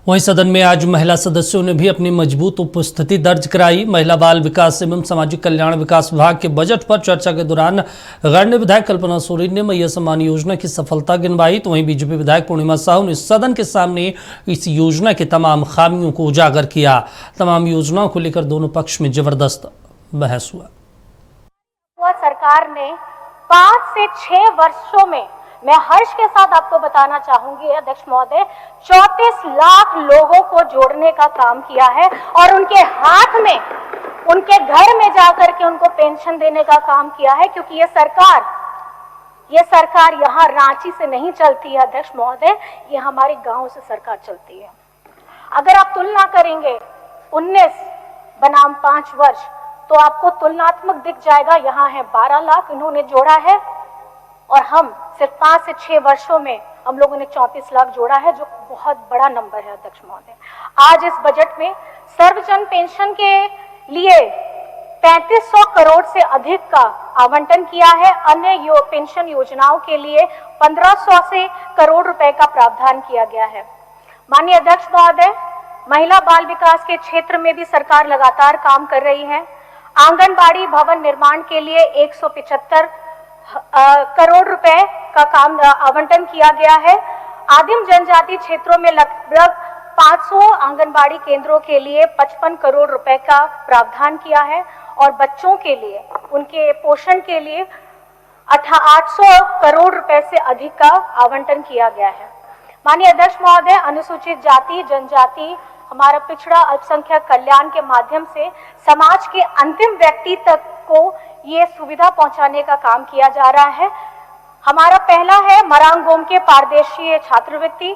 वहीं सदन में आज महिला सदस्यों ने भी अपनी मजबूत उपस्थिति दर्ज कराई। महिला बाल विकास एवं सामाजिक कल्याण विकास विभाग के बजट पर चर्चा के दौरान गणमान्य विधायक कल्पना सोरेन ने मैया सम्मान योजना की सफलता गिनवाई, तो वहीं बीजेपी विधायक पूर्णिमा साहू ने सदन के सामने इस योजना की तमाम खामियों को उजागर किया। तमाम योजनाओं को लेकर दोनों पक्ष में जबरदस्त बहस हुआ। सरकार ने 5 से 6 वर्षों में, मैं हर्ष के साथ आपको बताना चाहूंगी अध्यक्ष महोदय, 34 लाख लोगों को जोड़ने का काम किया है और उनके हाथ में, उनके घर में जाकर के उनको पेंशन देने का काम किया है। क्योंकि ये सरकार यहाँ रांची से नहीं चलती है अध्यक्ष महोदय, ये हमारे गांव से सरकार चलती है। अगर आप तुलना करेंगे 19 बनाम 5 वर्ष तो आपको तुलनात्मक दिख जाएगा। यहाँ है 12 लाख इन्होंने जोड़ा है और हम सिर्फ 5 से 6 वर्षों में हम लोगों ने 34 लाख जोड़ा है, जो बहुत बड़ा नंबर है अध्यक्ष महोदय। आज इस बजट में सर्वजन पेंशन के लिए 3500 करोड़ से अधिक का आवंटन किया है। अन्य पेंशन योजनाओं के लिए 1500 से करोड़ रुपए का प्रावधान किया गया है। माननीय अध्यक्ष महोदय, महिला बाल विकास के क्षेत्र में भी सरकार लगातार काम कर रही है। आंगनबाड़ी भवन निर्माण के लिए 175 करोड़ रुपए का काम आवंटन किया गया है। आदिम जनजाति क्षेत्रों में लगभग 500 आंगनबाड़ी केंद्रों के लिए 55 करोड़ रुपए का प्रावधान किया है और बच्चों के लिए, उनके पोषण के लिए 800 करोड़ रुपए से अधिक का आवंटन किया गया है। माननीय अध्यक्ष महोदय, अनुसूचित जाति जनजाति, हमारा पिछड़ा अल्पसंख्यक कल्याण के माध्यम से समाज के अंतिम व्यक्ति तक को ये सुविधा पहुंचाने का काम किया जा रहा है। हमारा पहला है मरांगोम के पारदेशीय छात्रवृत्ति,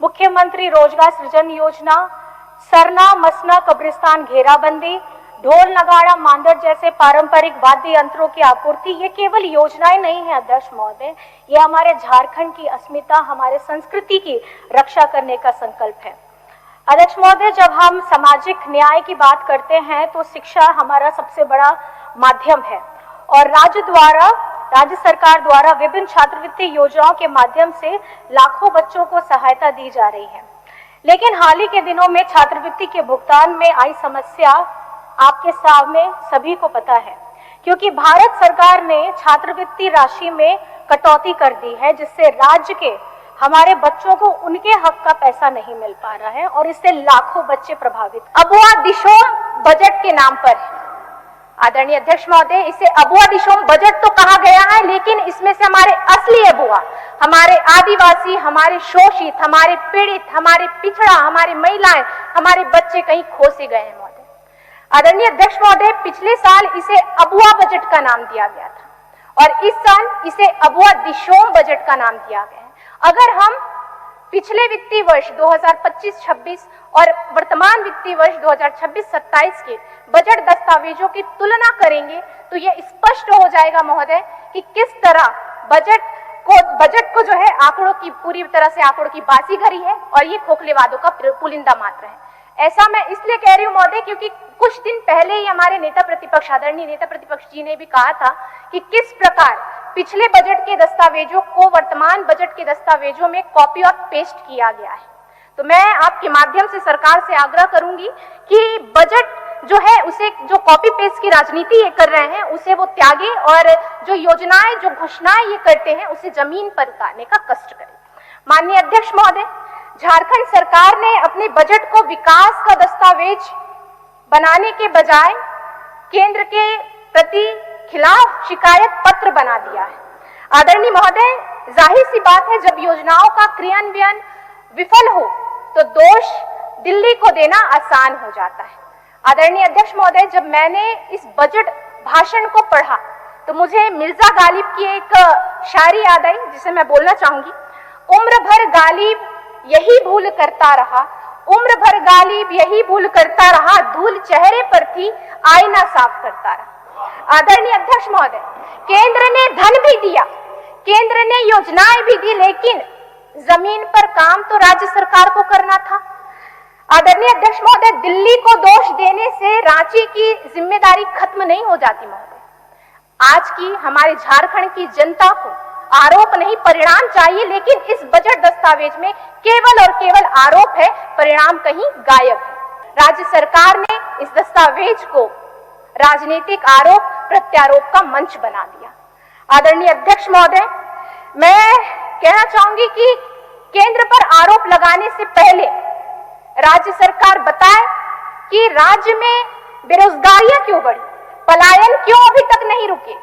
मुख्यमंत्री रोजगार सृजन योजना, सरना मसना कब्रिस्तान घेराबंदी, ढोल नगाड़ा मांदर जैसे पारंपरिक वाद्य यंत्रों की आपूर्ति। ये केवल योजनाएं नहीं है अध्यक्ष महोदय, ये हमारे झारखंड की अस्मिता, हमारे संस्कृति की रक्षा करने का संकल्प है। अध्यक्ष महोदय, जब हम सामाजिक न्याय की बात करते हैं तो शिक्षा हमारा सबसे बड़ा माध्यम है और राज्य सरकार द्वारा विभिन्न छात्रवृत्ति योजनाओं के माध्यम से लाखों बच्चों को सहायता दी जा रही है। लेकिन हाल ही के दिनों में छात्रवृत्ति के भुगतान में आई समस्या आपके सामने सभी को पता है, क्योंकि भारत सरकार ने छात्रवृत्ति राशि में कटौती कर दी है, जिससे राज्य के हमारे बच्चों को उनके हक का पैसा नहीं मिल पा रहा है और इससे लाखों बच्चे प्रभावित। अबुआ दिशोम बजट के नाम पर, आदरणीय अध्यक्ष महोदय, इसे अबुआ दिशोम बजट तो कहा गया है, लेकिन इसमें से हमारे असली अबुआ, हमारे आदिवासी, हमारे शोषित, हमारे पीड़ित, हमारे पिछड़ा, हमारी महिलाएं, हमारे बच्चे कहीं खो से गए हैं महोदय। आदरणीय अध्यक्ष महोदय, पिछले साल इसे अबुआ बजट का नाम दिया गया था और इस साल इसे अबुआ दिशोम बजट का नाम दिया गया है। अगर हम पिछले वित्तीय वर्ष 2025-26 और वर्तमान वित्तीय वर्ष 2026-27 के बजट दस्तावेजों की तुलना करेंगे तो यह स्पष्ट हो जाएगा महोदय कि किस तरह बजट को जो है आंकड़ों की पूरी तरह से आंकड़ों की बाजीगरी है और ये खोखले वादों का पुलिंदा मात्र है। ऐसा मैं इसलिए कह रही हूँ महोदय क्योंकि कुछ दिन पहले ही हमारे नेता प्रतिपक्ष, आदरणीय नेता प्रतिपक्ष जी ने भी कहा था कि किस प्रकार पिछले बजट के दस्तावेजों को वर्तमान बजट के दस्तावेजों में कॉपी और पेस्ट किया गया है। तो मैं आपके माध्यम से सरकार से आग्रह करूंगी कि बजट जो है उसे, जो कॉपी पेस्ट की राजनीति ये कर रहे हैं उसे वो त्यागे और जो योजनाएं, जो घोषणाएं ये करते हैं उसे जमीन पर उतारने का कष्ट करें। माननीय अध्यक्ष महोदय, झारखंड सरकार ने अपने बजट को विकास का दस्तावेज बनाने के बजाय केंद्र के प्रति खिलाफ शिकायत पत्र बना दिया है। आदरणीय महोदय, जाहिर सी बात है, जब योजनाओं का क्रियान्वयन विफल हो तो दोष दिल्ली को देना आसान हो जाता है। आदरणीय अध्यक्ष महोदय, जब मैंने इस बजट भाषण को पढ़ा तो मुझे मिर्जा गालिब की एक शायरी याद आई जिसे मैं बोलना चाहूंगी। उम्र भर गालिब यही भूल करता रहा, उम्र भर गालिब यही भूल करता रहा, धूल चेहरे पर थी आईना साफ करता रहा। आदरणीय अध्यक्ष महोदय, केंद्र ने धन भी दिया, केंद्र ने योजनाएं भी दी, लेकिन जमीन पर काम तो राज्य सरकार को करना था। आदरणीय अध्यक्ष महोदय, दिल्ली को दोष देने से रांची की जिम्मेदारी खत्म नहीं हो जाती महोदय। आज की हमारे झारखंड की जनता को आरोप नहीं परिणाम चाहिए, लेकिन इस बजट दस्तावेज में केवल और केवल आरोप है, परिणाम कहीं गायब है। राज्य सरकार ने इस दस्तावेज को राजनीतिक आरोप प्रत्यारोप का मंच बना दिया। आदरणीय अध्यक्ष महोदय, मैं कहना चाहूंगी कि केंद्र पर आरोप लगाने से पहले राज्य सरकार बताए कि राज्य में बेरोजगारियां क्यों बढ़ी, पलायन क्यों अभी तक नहीं रुके,